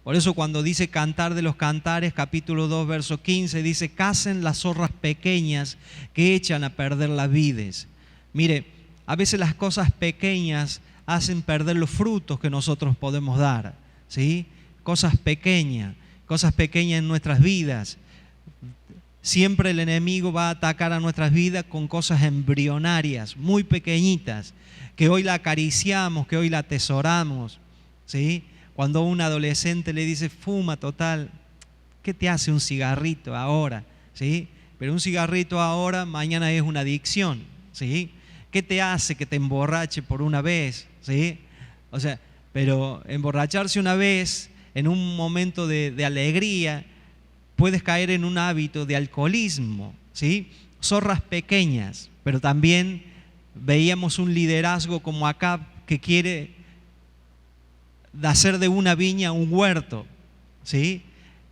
Por eso cuando dice Cantar de los Cantares, capítulo 2, verso 15, dice: cacen las zorras pequeñas que echan a perder las vides. Mire, a veces las cosas pequeñas hacen perder los frutos que nosotros podemos dar, ¿sí? Cosas pequeñas en nuestras vidas. Siempre el enemigo va a atacar a nuestras vidas con cosas embrionarias, muy pequeñitas, que hoy la acariciamos, que hoy la atesoramos, ¿sí? Cuando un adolescente le dice: fuma, total, ¿qué te hace un cigarrito ahora? ¿Sí? Pero un cigarrito ahora, mañana es una adicción, ¿sí? ¿Qué te hace que te emborrache por una vez? ¿Sí? O sea, pero emborracharse una vez en un momento de alegría, puedes caer en un hábito de alcoholismo, ¿sí? Zorras pequeñas, pero también veíamos un liderazgo como Acab que quiere hacer de una viña un huerto, ¿sí?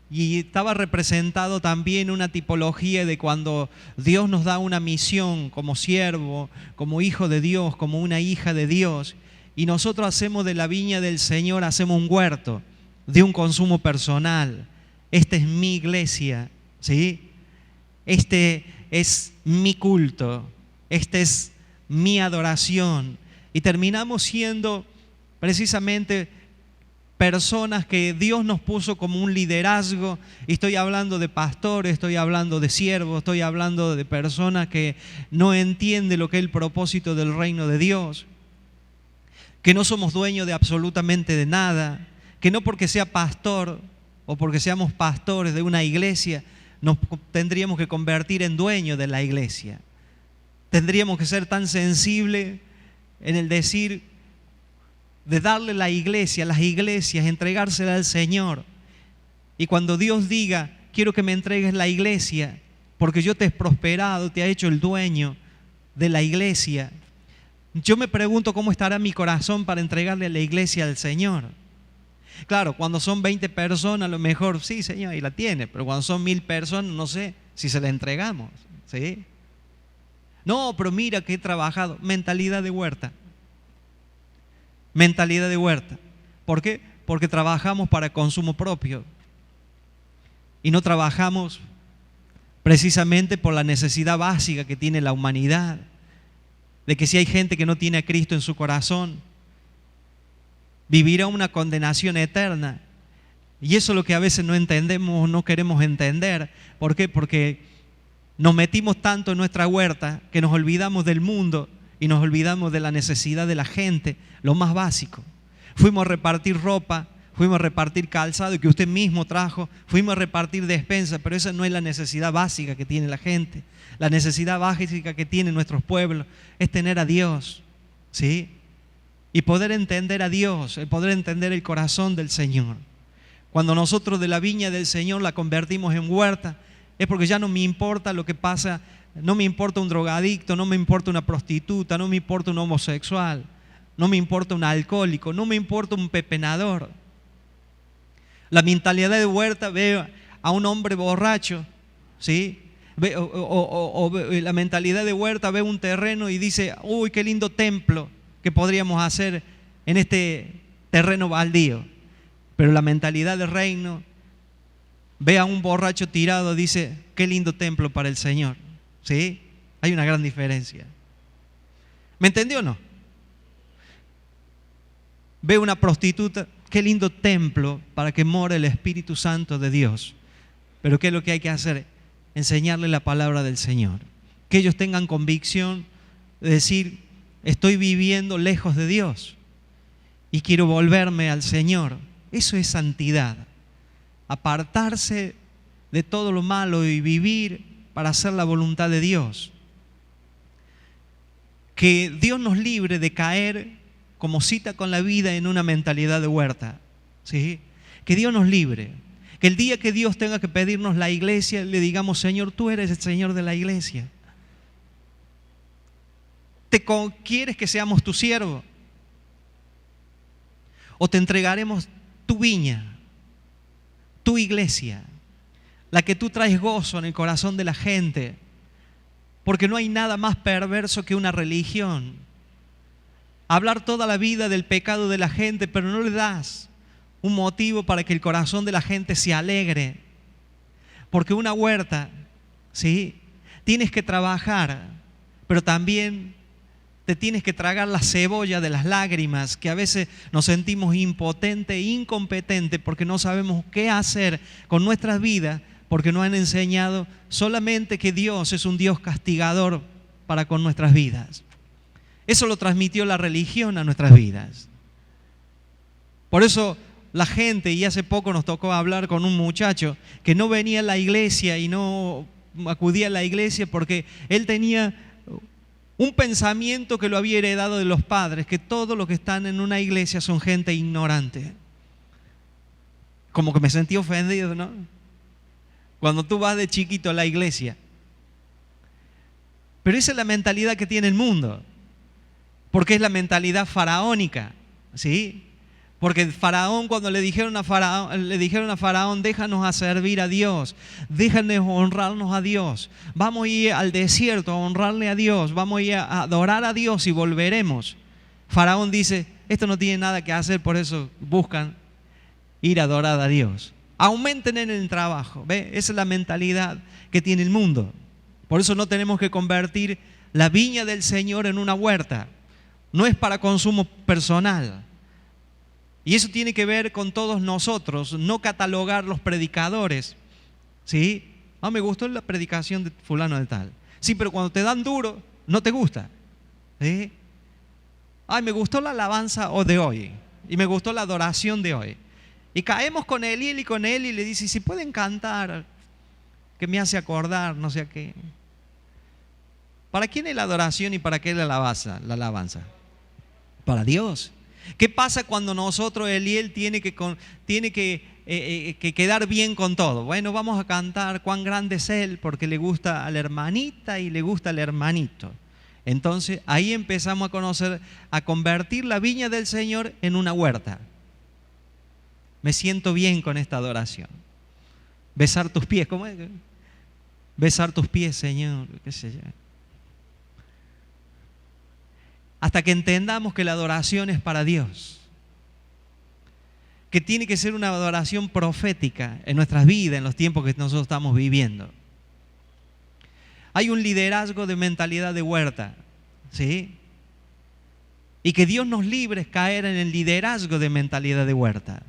Y estaba representado también una tipología de cuando Dios nos da una misión como siervo, como hijo de Dios, como una hija de Dios, y nosotros hacemos de la viña del Señor, hacemos un huerto de un consumo personal. Esta es mi iglesia, ¿sí? Este es mi culto, esta es mi adoración. Y terminamos siendo precisamente personas que Dios nos puso como un liderazgo. Y estoy hablando de pastores, estoy hablando de siervos, estoy hablando de personas que no entienden lo que es el propósito del reino de Dios, que no somos dueños de absolutamente de nada, que no porque sea pastor o porque seamos pastores de una iglesia nos tendríamos que convertir en dueños de la iglesia. Tendríamos que ser tan sensibles en el decir de darle la iglesia, las iglesias, entregársela al Señor. Y cuando Dios diga: quiero que me entregues la iglesia, porque yo te he prosperado, te he hecho el dueño de la iglesia, yo me pregunto cómo estará mi corazón para entregarle la iglesia al Señor. Claro, cuando son 20 personas, a lo mejor sí, Señor, ahí la tiene, pero cuando son 1000 personas, no sé si se la entregamos, ¿sí? No, pero mira que he trabajado. Mentalidad de huerta. Mentalidad de huerta. ¿Por qué? Porque trabajamos para consumo propio y no trabajamos precisamente por la necesidad básica que tiene la humanidad, de que si hay gente que no tiene a Cristo en su corazón, vivirá una condenación eterna. Y eso es lo que a veces no entendemos, no queremos entender. ¿Por qué? Porque nos metimos tanto en nuestra huerta que nos olvidamos del mundo y nos olvidamos de la necesidad de la gente, lo más básico. Fuimos a repartir ropa, fuimos a repartir calzado que usted mismo trajo, fuimos a repartir despensa, pero esa no es la necesidad básica que tiene la gente. La necesidad básica que tienen nuestros pueblos es tener a Dios, ¿sí? Y poder entender a Dios, el poder entender el corazón del Señor. Cuando nosotros de la viña del Señor la convertimos en huerta, es porque ya no me importa lo que pasa, no me importa un drogadicto, no me importa una prostituta, no me importa un homosexual, no me importa un alcohólico, no me importa un pepenador. La mentalidad de huerta ve a un hombre borracho, ¿sí? La mentalidad de huerta ve un terreno y dice: uy, qué lindo templo que podríamos hacer en este terreno baldío. Pero la mentalidad de reino ve a un borracho tirado y dice: qué lindo templo para el Señor. ¿Sí? Hay una gran diferencia. ¿Me entendió o no? Ve una prostituta: qué lindo templo para que more el Espíritu Santo de Dios. Pero ¿qué es lo que hay que hacer? Enseñarle la palabra del Señor. Que ellos tengan convicción de decir: estoy viviendo lejos de Dios y quiero volverme al Señor. Eso es santidad. Apartarse de todo lo malo y vivir para hacer la voluntad de Dios. Que Dios nos libre de caer como cita con la vida en una mentalidad de huerta, ¿sí? Que Dios nos libre. Que el día que Dios tenga que pedirnos la iglesia, le digamos: Señor, tú eres el Señor de la iglesia. ¿Quieres que seamos tu siervo? ¿O te entregaremos tu viña, tu iglesia, la que tú traes gozo en el corazón de la gente? Porque no hay nada más perverso que una religión. Hablar toda la vida del pecado de la gente, pero no le das un motivo para que el corazón de la gente se alegre. Porque una huerta, ¿sí? Tienes que trabajar, pero también te tienes que tragar la cebolla de las lágrimas, que a veces nos sentimos impotentes e incompetentes porque no sabemos qué hacer con nuestras vidas, porque nos han enseñado solamente que Dios es un Dios castigador para con nuestras vidas. Eso lo transmitió la religión a nuestras vidas. Por eso la gente, y hace poco nos tocó hablar con un muchacho que no venía a la iglesia y no acudía a la iglesia porque él tenía un pensamiento que lo había heredado de los padres, que todos los que están en una iglesia son gente ignorante. Como que me sentí ofendido, ¿no? Cuando tú vas de chiquito a la iglesia. Pero esa es la mentalidad que tiene el mundo, porque es la mentalidad faraónica, ¿sí? Porque el faraón, cuando le dijeron a Faraón, déjanos a servir a Dios, déjanos honrarnos a Dios, vamos a ir al desierto a honrarle a Dios, vamos a ir a adorar a Dios y volveremos. Faraón dice, esto no tiene nada que hacer, por eso buscan ir a adorar a Dios. Aumenten en el trabajo, ¿ve? Esa es la mentalidad que tiene el mundo. Por eso no tenemos que convertir la viña del Señor en una huerta. No es para consumo personal. Y eso tiene que ver con todos nosotros, no catalogar los predicadores, ¿sí? Ah, me gustó la predicación de fulano de tal. Sí, pero cuando te dan duro, no te gusta, ¿sí? Ay, me gustó la alabanza de hoy y me gustó la adoración de hoy. Y caemos con él y le dice, si pueden cantar, que me hace acordar, no sé a qué. ¿Para quién es la adoración y para qué es la alabanza? Para Dios. ¿Qué pasa cuando nosotros, Eliel, tiene que quedar bien con todo? Bueno, vamos a cantar cuán grande es Él porque le gusta a la hermanita y le gusta al hermanito. Entonces ahí empezamos a convertir la viña del Señor en una huerta. Me siento bien con esta adoración. Besar tus pies, ¿cómo es? Besar tus pies, Señor, qué sé yo. Hasta que entendamos que la adoración es para Dios, que tiene que ser una adoración profética en nuestras vidas, en los tiempos que nosotros estamos viviendo. Hay un liderazgo de mentalidad de huerta, ¿sí? Y que Dios nos libre de caer en el liderazgo de mentalidad de huerta.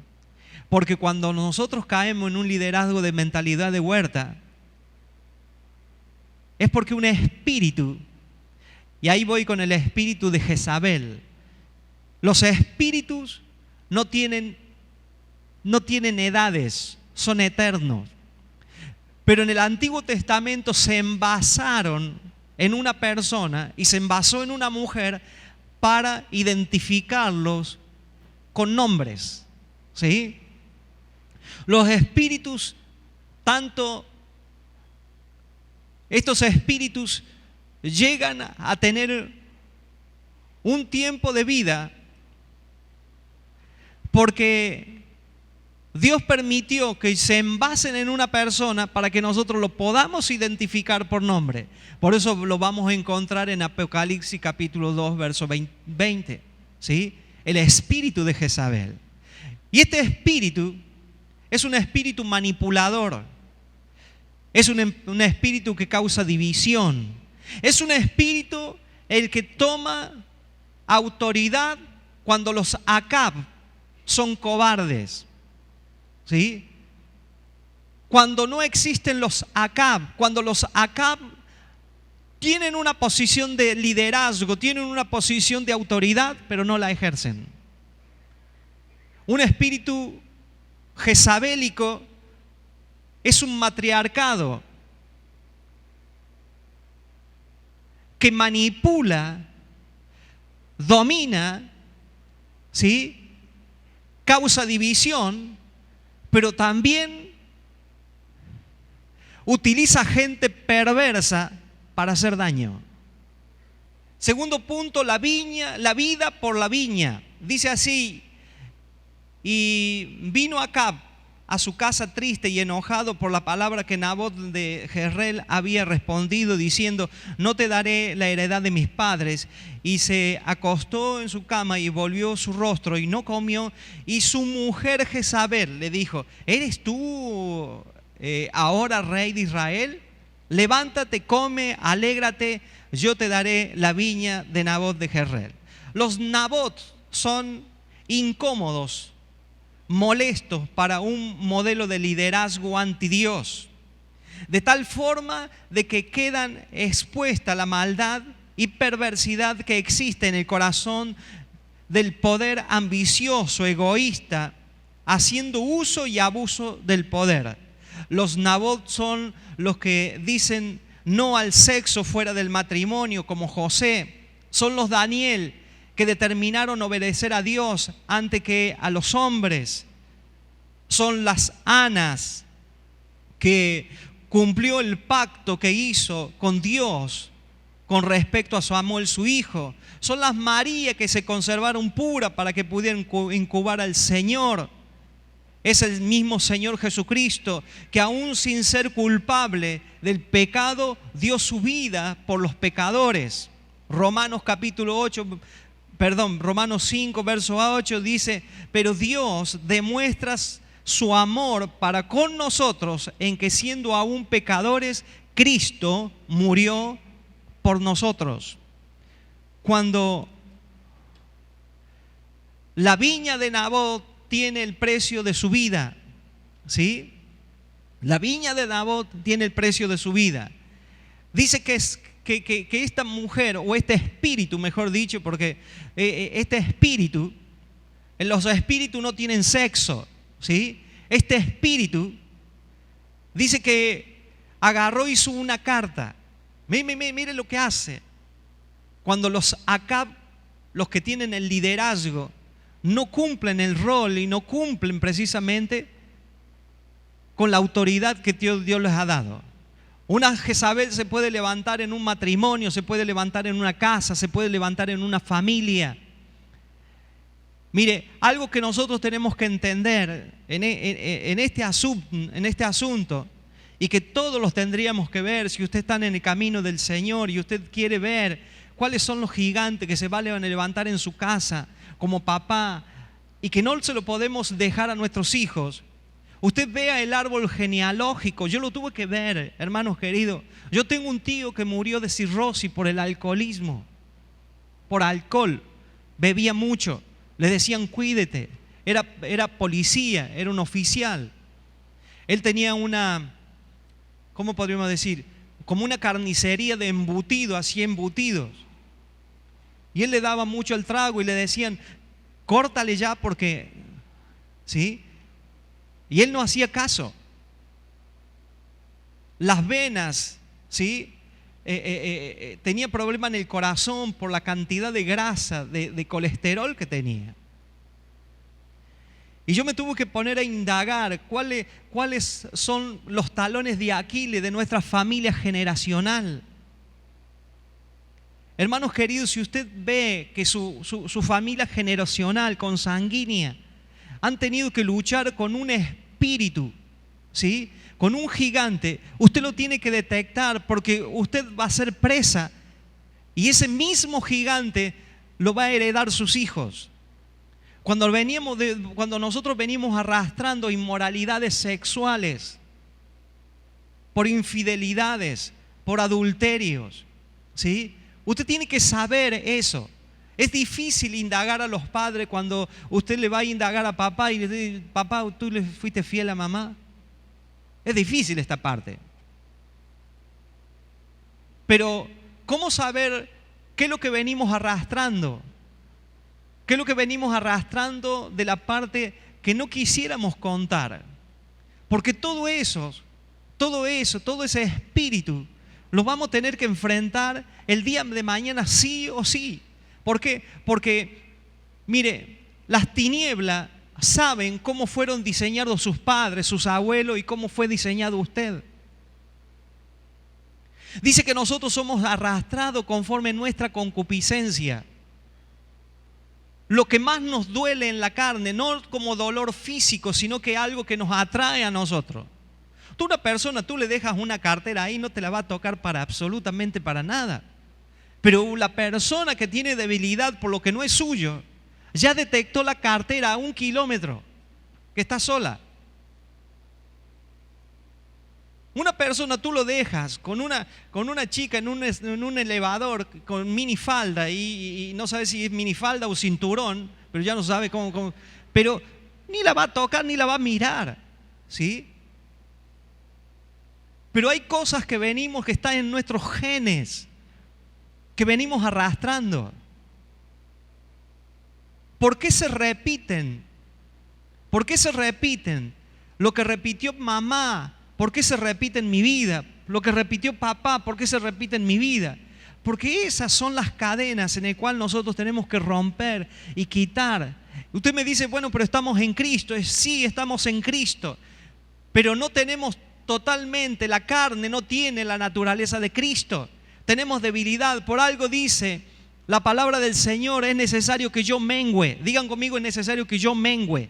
Porque cuando nosotros caemos en un liderazgo de mentalidad de huerta, es porque un espíritu, y ahí voy con el espíritu de Jezabel. Los espíritus no tienen edades, son eternos. Pero en el Antiguo Testamento se envasaron en una persona y se envasó en una mujer para identificarlos con nombres, ¿sí? Los espíritus, estos espíritus llegan a tener un tiempo de vida porque Dios permitió que se envasen en una persona para que nosotros lo podamos identificar por nombre. Por eso lo vamos a encontrar en Apocalipsis capítulo 2, verso 20, ¿sí? El espíritu de Jezabel. Y este espíritu es un espíritu manipulador. Es un espíritu que causa división. Es un espíritu el que toma autoridad cuando los Acab son cobardes, ¿sí? Cuando no existen los Acab, cuando los Acab tienen una posición de liderazgo, tienen una posición de autoridad, pero no la ejercen. Un espíritu jezabélico es un matriarcado que manipula, domina, ¿sí? Causa división, pero también utiliza gente perversa para hacer daño. Segundo punto, la vida por la viña. Dice así, y vino Acab a su casa triste y enojado por la palabra que Nabot de Jezreel había respondido, diciendo: no te daré la heredad de mis padres. Y se acostó en su cama y volvió su rostro y no comió. Y su mujer Jezabel le dijo: ¿eres tú ahora rey de Israel? Levántate, come, alégrate, yo te daré la viña de Nabot de Jezreel. Los Nabot son incómodos, molestos para un modelo de liderazgo anti Dios, de tal forma de que quedan expuesta la maldad y perversidad que existe en el corazón del poder ambicioso, egoísta, haciendo uso y abuso del poder. Los Nabot son los que dicen no al sexo fuera del matrimonio, como José. Son los Daniel, que determinaron obedecer a Dios antes que a los hombres. Son las Anas, que cumplió el pacto que hizo con Dios con respecto a Samuel su hijo. Son las María, que se conservaron puras para que pudieran incubar al Señor. Es el mismo Señor Jesucristo que, aún sin ser culpable del pecado, dio su vida por los pecadores. Romanos 5, verso 8 dice: pero Dios demuestra su amor para con nosotros en que, siendo aún pecadores, Cristo murió por nosotros. Cuando la viña de Nabot tiene el precio de su vida, ¿sí? La viña de Nabot tiene el precio de su vida. Dice que esta mujer, o este espíritu, mejor dicho, porque este espíritu, los espíritus no tienen sexo, ¿sí? Este espíritu dice que agarró y hizo una carta. Mire lo que hace. Cuando los Acab, los que tienen el liderazgo, no cumplen el rol y no cumplen precisamente con la autoridad que Dios les ha dado. Una Jezabel se puede levantar en un matrimonio, se puede levantar en una casa, se puede levantar en una familia. Mire, algo que nosotros tenemos que entender en este asunto, y que todos los tendríamos que ver, si usted está en el camino del Señor y usted quiere ver cuáles son los gigantes que se van a levantar en su casa como papá, y que no se lo podemos dejar a nuestros hijos. Usted vea el árbol genealógico. Yo lo tuve que ver, hermanos queridos. Yo tengo un tío que murió de cirrosis por el alcoholismo, por alcohol. Bebía mucho, le decían cuídate. Era policía, era un oficial. Él tenía una, ¿cómo podríamos decir? Como una carnicería de embutidos, así embutidos. Y él le daba mucho el trago y le decían: córtale ya porque, ¿sí? Y él no hacía caso. Las venas, ¿sí? Tenía problema en el corazón por la cantidad de grasa, de colesterol que tenía. Y yo me tuve que poner a indagar cuáles son los talones de Aquiles de nuestra familia generacional. Hermanos queridos, si usted ve que su familia generacional, consanguínea, han tenido que luchar con un espíritu, ¿sí? Con un gigante, usted lo tiene que detectar, porque usted va a ser presa y ese mismo gigante lo va a heredar sus hijos. Cuando nosotros venimos arrastrando inmoralidades sexuales, por infidelidades, por adulterios, ¿sí? Usted tiene que saber eso. Es difícil indagar a los padres cuando usted le va a indagar a papá y le dice: papá, ¿tú le fuiste fiel a mamá? Es difícil esta parte. Pero, ¿cómo saber qué es lo que venimos arrastrando? ¿Qué es lo que venimos arrastrando de la parte que no quisiéramos contar? Porque todo ese espíritu lo vamos a tener que enfrentar el día de mañana, sí o sí. ¿Por qué? Porque, mire, las tinieblas saben cómo fueron diseñados sus padres, sus abuelos, y cómo fue diseñado usted. Dice que nosotros somos arrastrados conforme nuestra concupiscencia. lo que más nos duele en la carne, no como dolor físico, sino que algo que nos atrae a nosotros. Tú una persona, tú le dejas una cartera ahí, no te la va a tocar para absolutamente para nada. Pero la persona que tiene debilidad por lo que no es suyo, ya detectó la cartera a 1 kilómetro, que está sola. Una persona tú lo dejas con una chica en un elevador con minifalda y no sabe si es minifalda o cinturón, pero ya no sabe cómo, pero ni la va a tocar ni la va a mirar, ¿sí? Pero hay cosas que están en nuestros genes, que venimos arrastrando. ¿Por qué se repiten? ¿Por qué se repiten? Lo que repitió mamá, ¿por qué se repite en mi vida? Lo que repitió papá, ¿por qué se repite en mi vida? Porque esas son las cadenas en las cuales nosotros tenemos que romper y quitar. Usted me dice, bueno, pero estamos en Cristo. Sí, estamos en Cristo, pero no tenemos totalmente, la carne no tiene la naturaleza de Cristo. Tenemos debilidad. Por algo dice la palabra del Señor, es necesario que yo mengüe. Digan conmigo, es necesario que yo mengüe.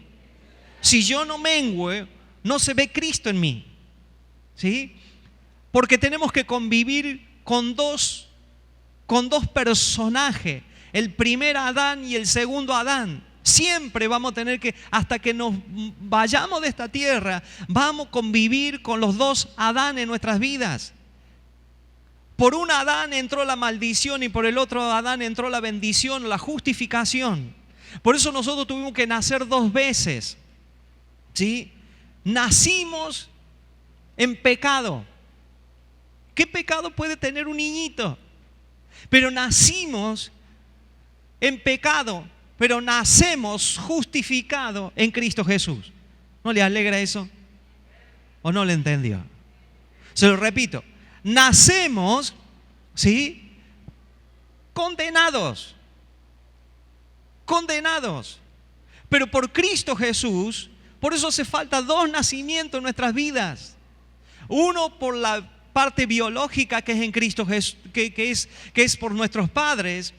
Si yo no mengüe, no se ve Cristo en mí, ¿sí? Porque tenemos que convivir con dos personajes, el primer Adán y el segundo Adán. Siempre vamos a tener que, hasta que nos vayamos de esta tierra, vamos a convivir con los dos Adán en nuestras vidas. Por un Adán entró la maldición y por el otro Adán entró la bendición, la justificación. Por eso nosotros tuvimos que nacer 2 veces, ¿sí? Nacimos en pecado. ¿Qué pecado puede tener un niñito? Pero nacimos en pecado, pero nacemos justificados en Cristo Jesús. ¿No le alegra eso? ¿O no le entendió? Se lo repito. Nacemos, ¿sí? Condenados. Pero por Cristo Jesús, por eso hace falta 2 nacimientos en nuestras vidas. Uno por la parte biológica que es en Cristo Jesús, que es por nuestros padres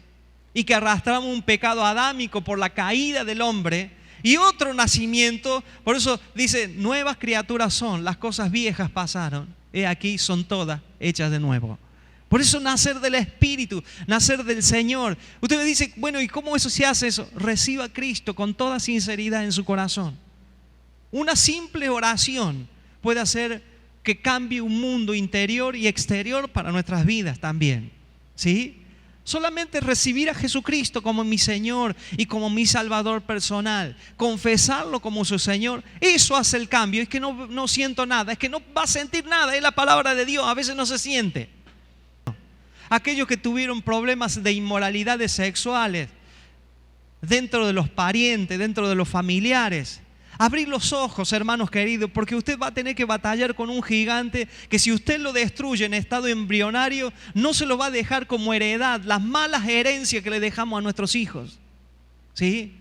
y que arrastramos un pecado adámico por la caída del hombre. Y otro nacimiento, por eso dice, nuevas criaturas son, las cosas viejas pasaron, he aquí son todas hechas de nuevo. Por eso nacer del Espíritu, nacer del Señor. Usted me dice, bueno, ¿y cómo eso se hace eso? Reciba a Cristo con toda sinceridad en su corazón. Una simple oración puede hacer que cambie un mundo interior y exterior para nuestras vidas también, ¿sí? Solamente recibir a Jesucristo como mi Señor y como mi Salvador personal, confesarlo como su Señor, eso hace el cambio. Es que no siento nada, es que no va a sentir nada, es la palabra de Dios, a veces no se siente. Aquellos que tuvieron problemas de inmoralidades sexuales dentro de los parientes, dentro de los familiares, abrir los ojos, hermanos queridos, porque usted va a tener que batallar con un gigante que si usted lo destruye en estado embrionario, no se lo va a dejar como heredad, las malas herencias que le dejamos a nuestros hijos, ¿sí?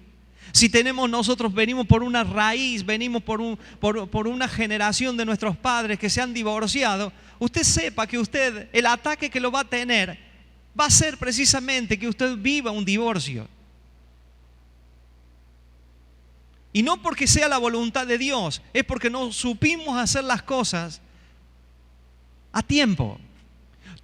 Si nosotros venimos por una raíz, venimos por una generación de nuestros padres que se han divorciado, usted sepa que el ataque que lo va a tener va a ser precisamente que usted viva un divorcio. Y no porque sea la voluntad de Dios, es porque no supimos hacer las cosas a tiempo.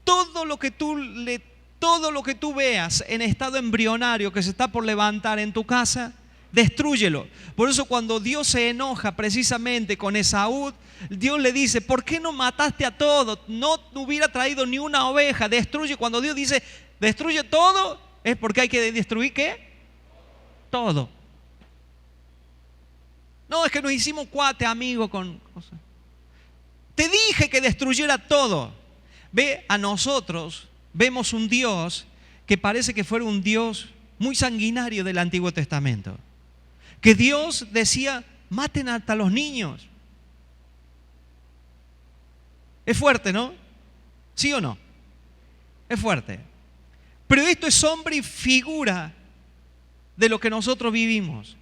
Todo lo que tú veas en estado embrionario que se está por levantar en tu casa, destrúyelo. Por eso cuando Dios se enoja precisamente con Esaú, Dios le dice, ¿por qué no mataste a todos? No hubiera traído ni una oveja, destruye. Cuando Dios dice, destruye todo, es porque hay que destruir ¿qué? Todo. No, es que nos hicimos cuate, amigo, con cosas. Te dije que destruyera todo. Ve, a nosotros vemos un Dios que parece que fuera un Dios muy sanguinario del Antiguo Testamento. Que Dios decía, maten hasta los niños. Es fuerte, ¿no? ¿Sí o no? Es fuerte. Pero esto es sombra y figura de lo que nosotros vivimos.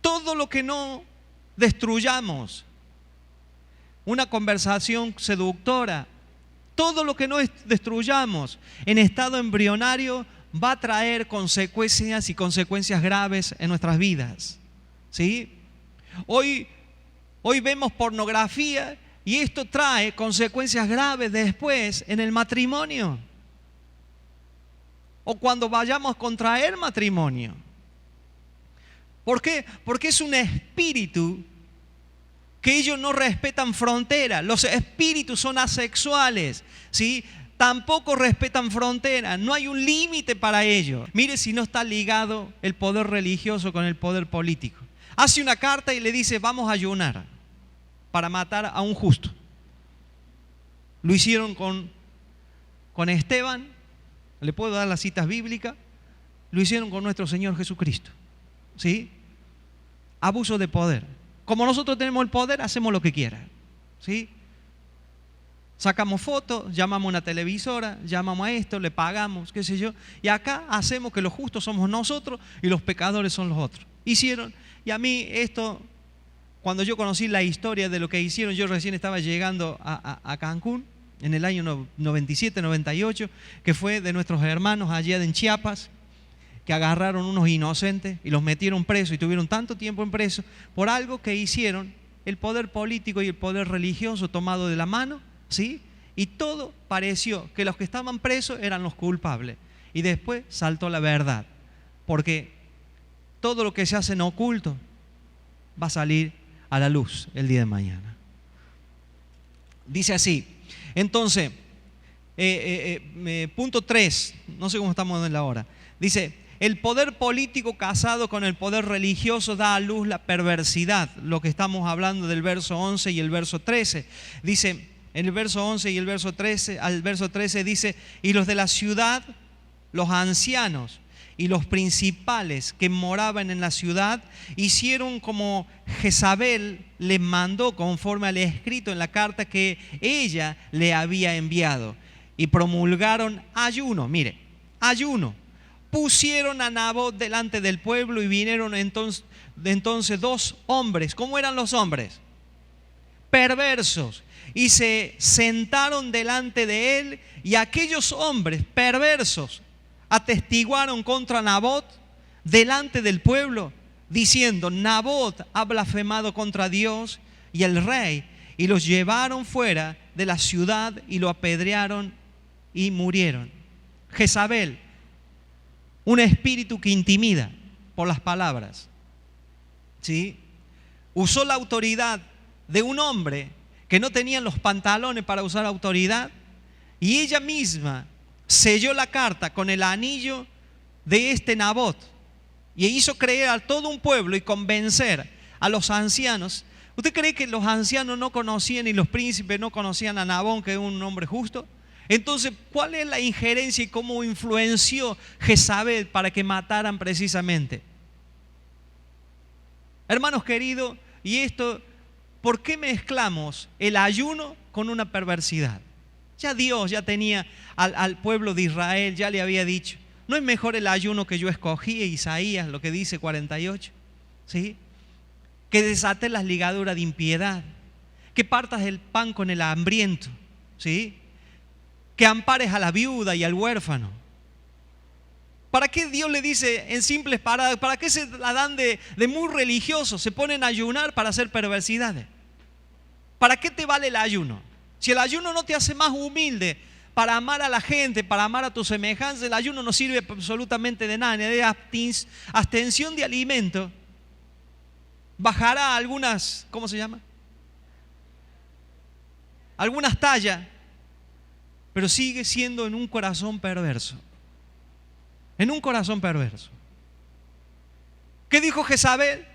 Todo lo que no destruyamos, una conversación seductora, todo lo que no destruyamos en estado embrionario va a traer consecuencias y consecuencias graves en nuestras vidas. ¿Sí? Hoy vemos pornografía y esto trae consecuencias graves después en el matrimonio. O cuando vayamos a contraer matrimonio. ¿Por qué? Porque es un espíritu que ellos no respetan fronteras. Los espíritus son asexuales, ¿sí? Tampoco respetan fronteras. No hay un límite para ellos. Mire si no está ligado el poder religioso con el poder político. Hace una carta y le dice, vamos a ayunar para matar a un justo. Lo hicieron con Esteban. Le puedo dar las citas bíblicas. Lo hicieron con nuestro Señor Jesucristo. ¿Sí? Abuso de poder. Como nosotros tenemos el poder, hacemos lo que quieran. ¿Sí? Sacamos fotos, llamamos a una televisora, llamamos a esto, le pagamos, qué sé yo. Y acá hacemos que los justos somos nosotros y los pecadores son los otros. Hicieron, y a mí esto, cuando yo conocí la historia de lo que hicieron, yo recién estaba llegando a Cancún, en el año 97, 98, que fue de nuestros hermanos allá en Chiapas, que agarraron unos inocentes y los metieron presos y tuvieron tanto tiempo en preso por algo que hicieron el poder político y el poder religioso tomado de la mano, ¿sí? Y todo pareció que los que estaban presos eran los culpables. Y después saltó la verdad, porque todo lo que se hace en oculto va a salir a la luz el día de mañana. Dice así, entonces, punto 3, no sé cómo estamos en la hora, dice, el poder político casado con el poder religioso da a luz la perversidad, lo que estamos hablando del verso 11 y el verso 13. Dice, en el verso 11 y el verso 13, al verso 13 dice, y los de la ciudad, los ancianos y los principales que moraban en la ciudad, hicieron como Jezabel les mandó conforme al escrito en la carta que ella le había enviado. Y promulgaron ayuno, mire, ayuno. Pusieron a Nabot delante del pueblo y vinieron entonces dos hombres. ¿Cómo eran los hombres? Perversos. Y se sentaron delante de él y aquellos hombres perversos atestiguaron contra Nabot delante del pueblo, diciendo, Nabot ha blasfemado contra Dios y el rey, y los llevaron fuera de la ciudad y lo apedrearon y murieron. Jezabel, un espíritu que intimida por las palabras, ¿sí? Usó la autoridad de un hombre que no tenía los pantalones para usar autoridad, y ella misma selló la carta con el anillo de este Nabot y hizo creer a todo un pueblo y convencer a los ancianos. ¿Usted cree que los ancianos no conocían y los príncipes no conocían a Nabot, que es un hombre justo? Entonces, ¿cuál es la injerencia y cómo influenció Jezabel para que mataran precisamente? Hermanos queridos, y esto, ¿por qué mezclamos el ayuno con una perversidad? Ya Dios ya tenía al pueblo de Israel, ya le había dicho, ¿no es mejor el ayuno que yo escogí, Isaías, lo que dice 48? ¿Sí? Que desates las ligaduras de impiedad, que partas el pan con el hambriento, ¿sí? Que ampares a la viuda y al huérfano. ¿Para qué Dios le dice en simples paradas? ¿Para qué se la dan de muy religiosos? Se ponen a ayunar para hacer perversidades. ¿Para qué te vale el ayuno? Si el ayuno no te hace más humilde para amar a la gente, para amar a tus semejanzas, el ayuno no sirve absolutamente de nada. Ni de abstención de alimento. Bajará algunas, ¿cómo se llama? Algunas tallas, pero sigue siendo en un corazón perverso. En un corazón perverso. ¿Qué dijo Jezabel?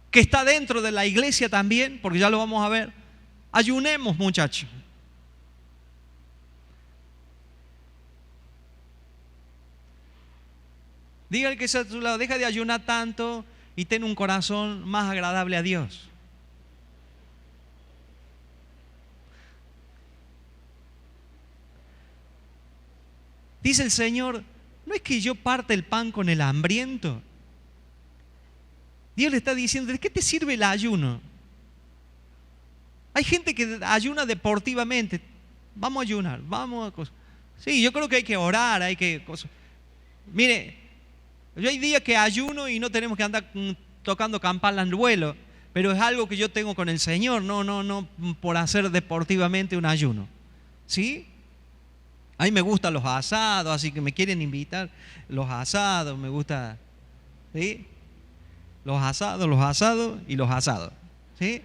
Que está dentro de la iglesia también, porque ya lo vamos a ver. Ayunemos, muchachos. Dígale que está a tu lado, deja de ayunar tanto y ten un corazón más agradable a Dios. Dice el Señor, no es que yo parte el pan con el hambriento. Dios le está diciendo, ¿de qué te sirve el ayuno? Hay gente que ayuna deportivamente. Vamos a ayunar, vamos a cosas. Sí, yo creo que hay que orar, hay que cosas. Mire, yo hay días que ayuno y no tenemos que andar tocando campana al vuelo, pero es algo que yo tengo con el Señor, no por hacer deportivamente un ayuno. ¿Sí? A mí me gustan los asados, así que me quieren invitar los asados, me gusta, ¿sí? Los asados y los asados, ¿sí?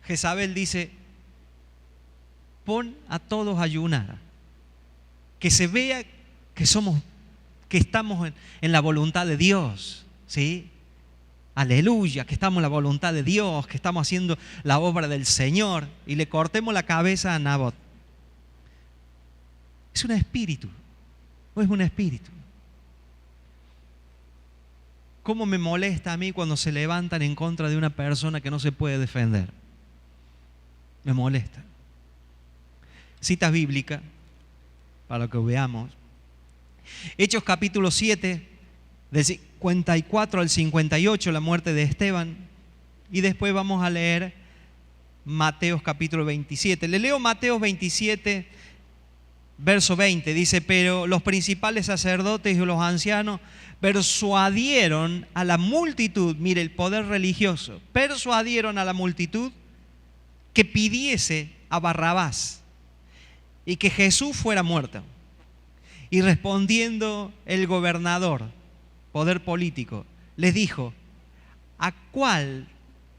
Jezabel dice, pon a todos a ayunar, que se vea que estamos en la voluntad de Dios, ¿sí? Aleluya, que estamos en la voluntad de Dios, que estamos haciendo la obra del Señor, y le cortemos la cabeza a Nabot. Es un espíritu, no es un espíritu. ¿Cómo me molesta a mí cuando se levantan en contra de una persona que no se puede defender? Me molesta. Citas bíblicas, para que veamos. Hechos capítulo 7, del 54 al 58, la muerte de Esteban. Y después vamos a leer Mateos capítulo 27. Le leo Mateos 27, verso 20. Dice, pero los principales sacerdotes y los ancianos persuadieron a la multitud, mire el poder religioso, persuadieron a la multitud que pidiese a Barrabás y que Jesús fuera muerto. Y respondiendo el gobernador, poder político, les dijo, ¿a cuál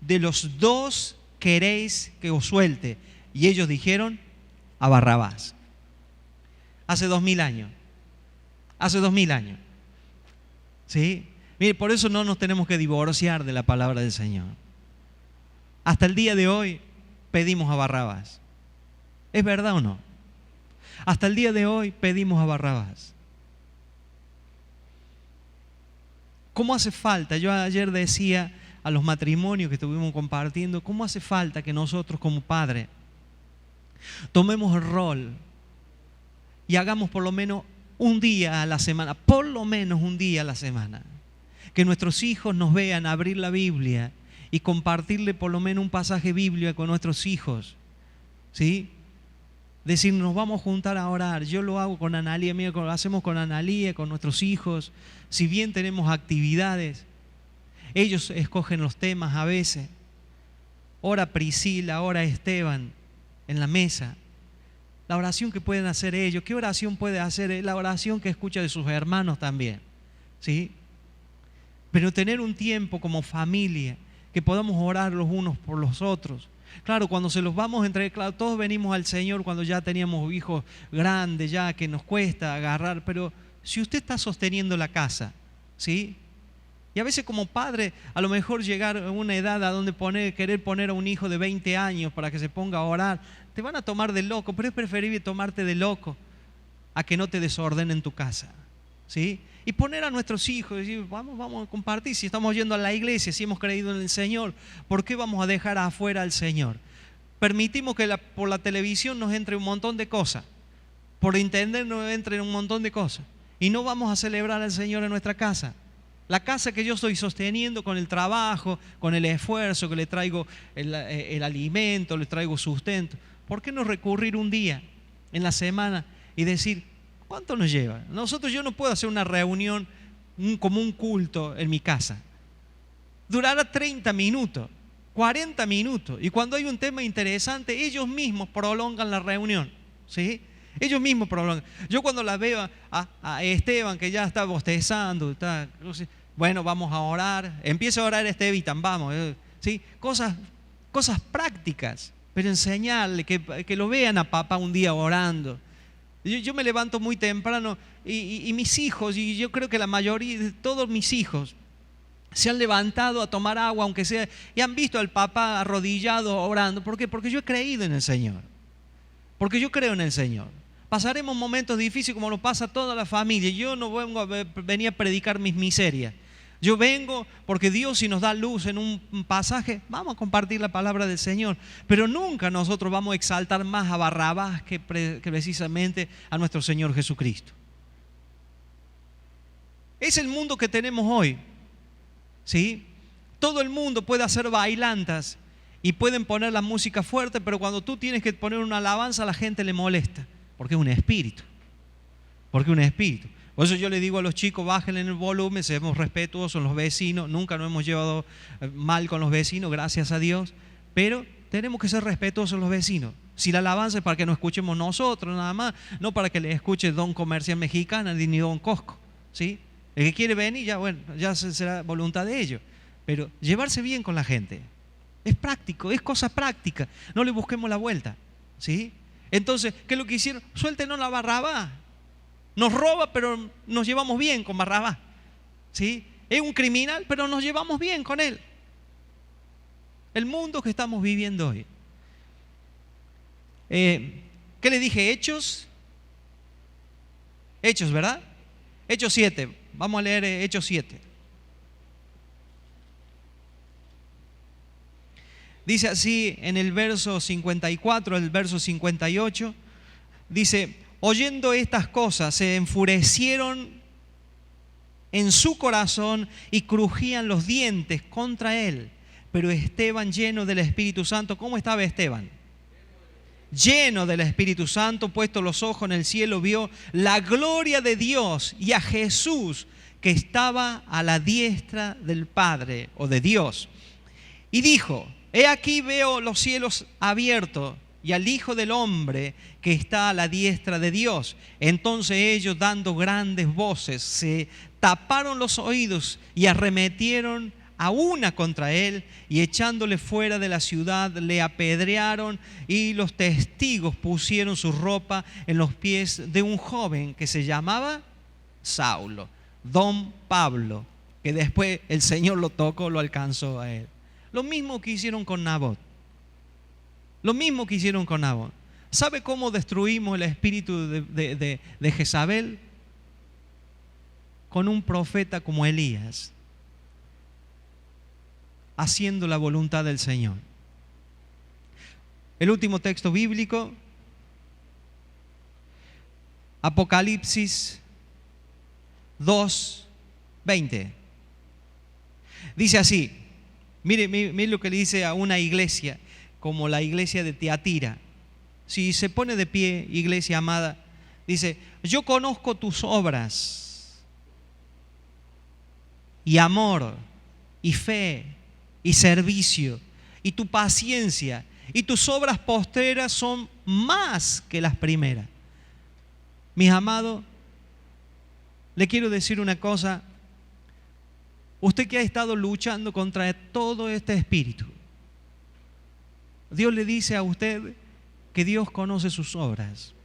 de los dos queréis que os suelte? Y ellos dijeron, a Barrabás. Hace 2000 años. Hace 2000 años. ¿Sí? Mire, por eso no nos tenemos que divorciar de la palabra del Señor. Hasta el día de hoy pedimos a Barrabás. ¿Es verdad o no? Hasta el día de hoy pedimos a Barrabás. ¿Cómo hace falta? Yo ayer decía a los matrimonios que estuvimos compartiendo, ¿cómo hace falta que nosotros como padres tomemos el rol y hagamos por lo menos un día a la semana, por lo menos un día a la semana, que nuestros hijos nos vean abrir la Biblia y compartirle por lo menos un pasaje bíblico con nuestros hijos, ¿sí? Decir, nos vamos a juntar a orar. Yo lo hago con Analía, mira, lo hacemos con Analía, con nuestros hijos. Si bien tenemos actividades, ellos escogen los temas a veces. Ora Priscila, ora Esteban en la mesa. La oración que pueden hacer ellos, ¿qué oración puede hacer? La oración que escucha de sus hermanos también, ¿sí? Pero tener un tiempo como familia, que podamos orar los unos por los otros. Claro, cuando se los vamos a entregar, claro, todos venimos al Señor cuando ya teníamos hijos grandes, ya que nos cuesta agarrar, pero si usted está sosteniendo la casa, ¿sí? Y a veces como padre, a lo mejor llegar a una edad a donde querer poner a un hijo de 20 años para que se ponga a orar, te van a tomar de loco, pero es preferible tomarte de loco a que no te desordenen tu casa, ¿sí? Y poner a nuestros hijos, decir, vamos a compartir, si estamos yendo a la iglesia, si hemos creído en el Señor, ¿por qué vamos a dejar afuera al Señor? Permitimos que por la televisión nos entre un montón de cosas, por internet nos entre un montón de cosas, y no vamos a celebrar al Señor en nuestra casa. La casa que yo estoy sosteniendo con el trabajo, con el esfuerzo, que le traigo el alimento, le traigo sustento. ¿Por qué no recurrir un día en la semana y decir, ¿cuánto nos lleva? Yo no puedo hacer una reunión como un culto en mi casa. Durará 30 minutos, 40 minutos. Y cuando hay un tema interesante, ellos mismos prolongan la reunión, ¿sí? Ellos mismos prolongan. Yo cuando la veo a Esteban, que ya está bostezando, bueno, vamos a orar. Empieza a orar Esteban, vamos, ¿sí? Cosas prácticas, pero enseñarle que lo vean a papá un día orando. Yo me levanto muy temprano y mis hijos, y yo creo que la mayoría de todos mis hijos, se han levantado a tomar agua, aunque sea, y han visto al papá arrodillado orando. ¿Por qué? Porque yo he creído en el Señor. Porque yo creo en el Señor. Pasaremos momentos difíciles como lo pasa toda la familia. Yo no venía a predicar mis miserias. Yo vengo porque Dios, si nos da luz en un pasaje, vamos a compartir la palabra del Señor. Pero nunca nosotros vamos a exaltar más a Barrabás que precisamente a nuestro Señor Jesucristo. Es el mundo que tenemos hoy, ¿sí? Todo el mundo puede hacer bailantas y pueden poner la música fuerte, pero cuando tú tienes que poner una alabanza a la gente le molesta, porque es un espíritu. Porque es un espíritu. Por eso yo le digo a los chicos, bájenle en el volumen, seamos respetuosos los vecinos, nunca nos hemos llevado mal con los vecinos, gracias a Dios, pero tenemos que ser respetuosos los vecinos. Si la alabanza es para que nos escuchemos nosotros nada más, no para que le escuche Don Comercial Mexicana ni Don Costco, ¿sí? El que quiere venir, ya bueno, ya será voluntad de ellos, pero llevarse bien con la gente es práctico, es cosa práctica, no le busquemos la vuelta, ¿sí? Entonces, ¿qué es lo que hicieron? Suéltenos la Barrabás. Nos roba, pero nos llevamos bien con Barrabás, ¿sí? Es un criminal, pero nos llevamos bien con él. El mundo que estamos viviendo hoy. ¿Qué le dije? Hechos. Hechos, ¿verdad? Hechos 7. Vamos a leer Hechos 7. Dice así en el verso 54, el verso 58. Dice: oyendo estas cosas, se enfurecieron en su corazón y crujían los dientes contra él. Pero Esteban, lleno del Espíritu Santo, ¿cómo estaba Esteban? Lleno del Espíritu Santo, puesto los ojos en el cielo, vio la gloria de Dios y a Jesús que estaba a la diestra del Padre o de Dios. Y dijo: he aquí veo los cielos abiertos y al Hijo del Hombre que está a la diestra de Dios. Entonces ellos, dando grandes voces, se taparon los oídos y arremetieron a una contra él, y echándole fuera de la ciudad le apedrearon, y los testigos pusieron su ropa en los pies de un joven que se llamaba Saulo, Don Pablo, que después el Señor lo tocó, lo alcanzó a él. Lo mismo que hicieron con Nabot. Lo mismo que hicieron con Nabot. ¿Sabe cómo destruimos el espíritu de Jezabel? Con un profeta como Elías, haciendo la voluntad del Señor. El último texto bíblico, Apocalipsis 2:20. Dice así, mire lo que le dice a una iglesia como la iglesia de Tiatira. Si se pone de pie, iglesia amada, dice: yo conozco tus obras y amor y fe y servicio y tu paciencia, y tus obras postreras son más que las primeras. Mis amados, le quiero decir una cosa. Usted que ha estado luchando contra todo este espíritu, Dios le dice a usted que Dios conoce sus obras.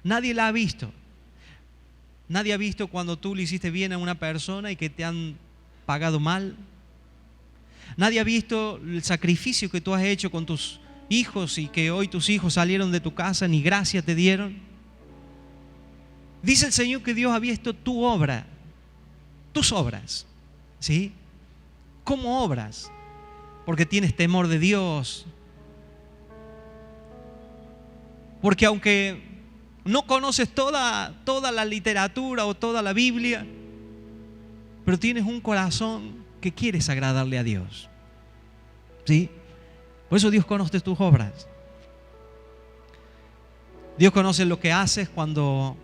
Nadie la ha visto. Nadie ha visto cuando tú le hiciste bien a una persona y que te han pagado mal. Nadie ha visto el sacrificio que tú has hecho con tus hijos y que hoy tus hijos salieron de tu casa, ni gracia te dieron. Dice el Señor que Dios ha visto tu obra, tus obras, ¿sí? ¿Cómo obras? Porque tienes temor de Dios. Porque aunque no conoces toda la literatura o toda la Biblia, pero tienes un corazón que quieres agradarle a Dios, ¿sí? Por eso Dios conoce tus obras. Dios conoce lo que haces cuando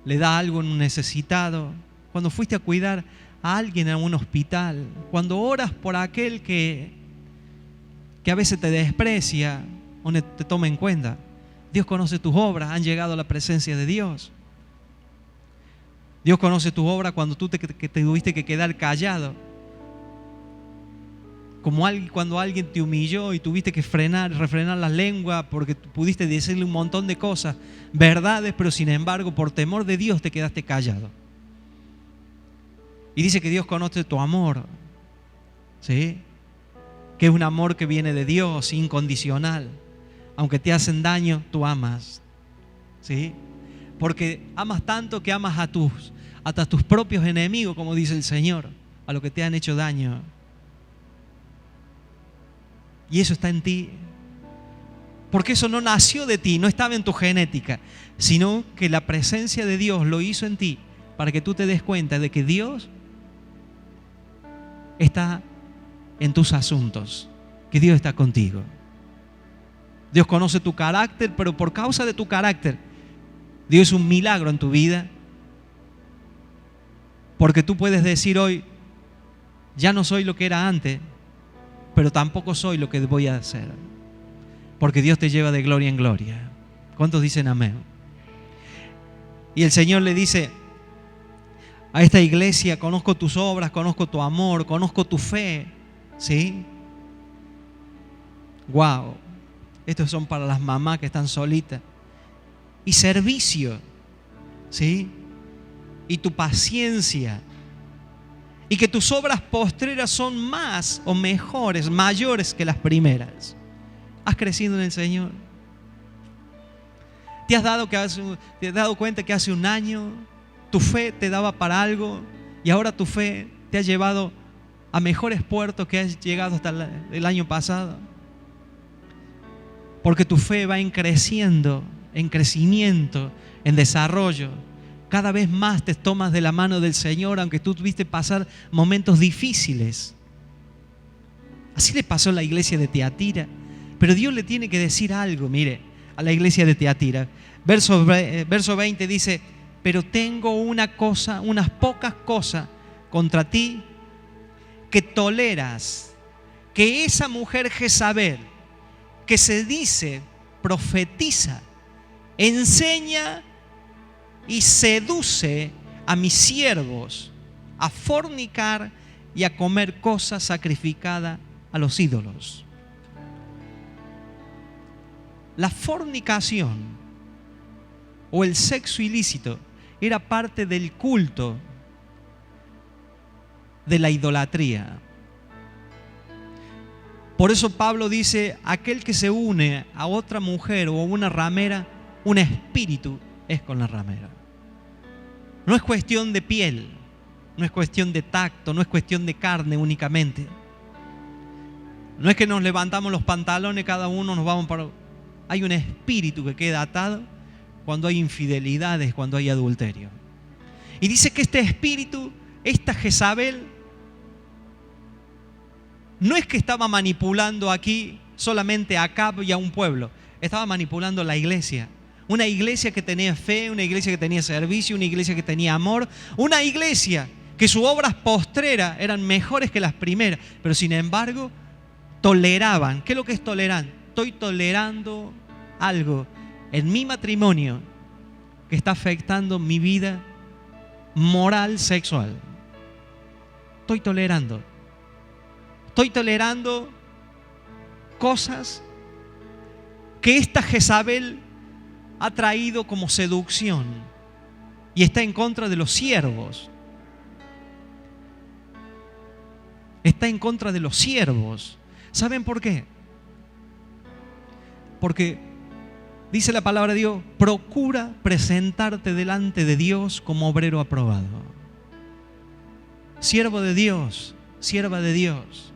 le da algo a un necesitado, cuando fuiste a cuidar a alguien en un hospital, cuando oras por aquel que a veces te desprecia o no te toma en cuenta. Dios conoce tus obras, han llegado a la presencia de Dios. Dios conoce tu obra cuando tú te tuviste que quedar callado. Como cuando alguien te humilló y tuviste que refrenar la lengua porque pudiste decirle un montón de cosas, verdades, pero sin embargo por temor de Dios te quedaste callado. Y dice que Dios conoce tu amor, ¿sí? Que es un amor que viene de Dios, incondicional. Aunque te hacen daño, tú amas, ¿sí? Porque amas tanto que amas hasta tus propios enemigos, como dice el Señor, a los que te han hecho daño. Y eso está en ti. Porque eso no nació de ti, no estaba en tu genética, sino que la presencia de Dios lo hizo en ti para que tú te des cuenta de que Dios está en tus asuntos. que Dios está contigo. Dios conoce tu carácter, pero por causa de tu carácter, Dios es un milagro en tu vida. Porque tú puedes decir hoy, ya no soy lo que era antes, pero tampoco soy lo que voy a hacer. Porque Dios te lleva de gloria en gloria. ¿Cuántos dicen amén? Y el Señor le dice a esta iglesia, conozco tus obras, conozco tu amor, conozco tu fe. ¿Sí? Wow. Estos son para las mamás que están solitas. Y servicio. ¿Sí? Y tu paciencia. Y que tus obras postreras son más o mejores, mayores que las primeras. ¿Has crecido en el Señor? ¿Te has dado cuenta que hace un año tu fe te daba para algo y ahora tu fe te ha llevado a mejores puertos que has llegado hasta el año pasado? Porque tu fe va creciendo, en crecimiento, en desarrollo. Cada vez más te tomas de la mano del Señor, aunque tú tuviste que pasar momentos difíciles. Así le pasó a la iglesia de Tiatira. Pero Dios le tiene que decir algo, mire, a la iglesia de Tiatira. Verso 20 dice, pero tengo unas pocas cosas contra ti, que toleras que esa mujer Jezabel, que se dice, profetiza, enseña y seduce a mis siervos a fornicar y a comer cosas sacrificadas a los ídolos. La fornicación o el sexo ilícito era parte del culto de la idolatría. Por eso Pablo dice, aquel que se une a otra mujer o a una ramera, un espíritu es con la ramera. No es cuestión de piel, no es cuestión de tacto, no es cuestión de carne únicamente. No es que nos levantamos los pantalones, cada uno nos vamos para... Hay un espíritu que queda atado cuando hay infidelidades, cuando hay adulterio. Y dice que este espíritu, esta Jezabel, no es que estaba manipulando aquí solamente a Acab y a un pueblo, estaba manipulando la iglesia. Una iglesia que tenía fe, una iglesia que tenía servicio, una iglesia que tenía amor, una iglesia que sus obras postreras eran mejores que las primeras, pero sin embargo toleraban. ¿Qué es lo que es tolerar? Estoy tolerando algo en mi matrimonio que está afectando mi vida moral sexual. Estoy tolerando cosas que esta Jezabel ha traído como seducción y está en contra de los siervos. Está en contra de los siervos. ¿Saben por qué? Porque dice la palabra de Dios, procura presentarte delante de Dios como obrero aprobado. Siervo de Dios, sierva de Dios.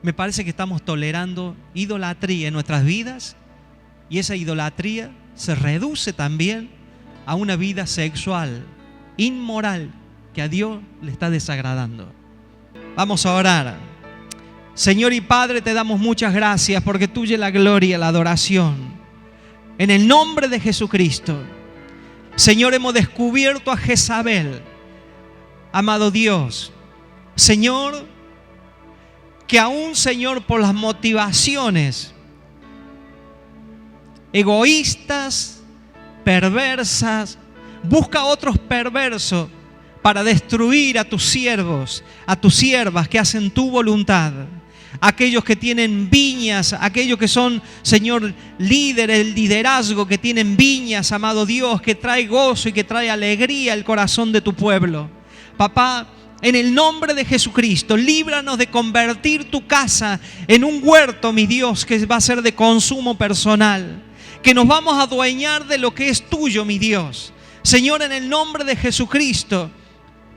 Me parece que estamos tolerando idolatría en nuestras vidas y esa idolatría se reduce también a una vida sexual inmoral que a Dios le está desagradando. Vamos a orar. Señor y Padre, te damos muchas gracias porque tuya es la gloria, la adoración. En el nombre de Jesucristo, Señor, hemos descubierto a Jezabel. Amado Dios, Señor, que aún, Señor, por las motivaciones egoístas, perversas, busca a otros perversos para destruir a tus siervos, a tus siervas que hacen tu voluntad. Aquellos que tienen viñas, aquellos que son, Señor, líderes, el liderazgo que tienen viñas, amado Dios, que trae gozo y que trae alegría al corazón de tu pueblo. Papá, en el nombre de Jesucristo, líbranos de convertir tu casa en un huerto, mi Dios, que va a ser de consumo personal. Que nos vamos a adueñar de lo que es tuyo, mi Dios. Señor, en el nombre de Jesucristo,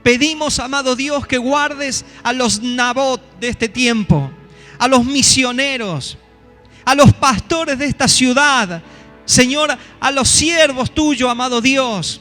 pedimos, amado Dios, que guardes a los Nabot de este tiempo, a los misioneros, a los pastores de esta ciudad, Señor, a los siervos tuyos, amado Dios.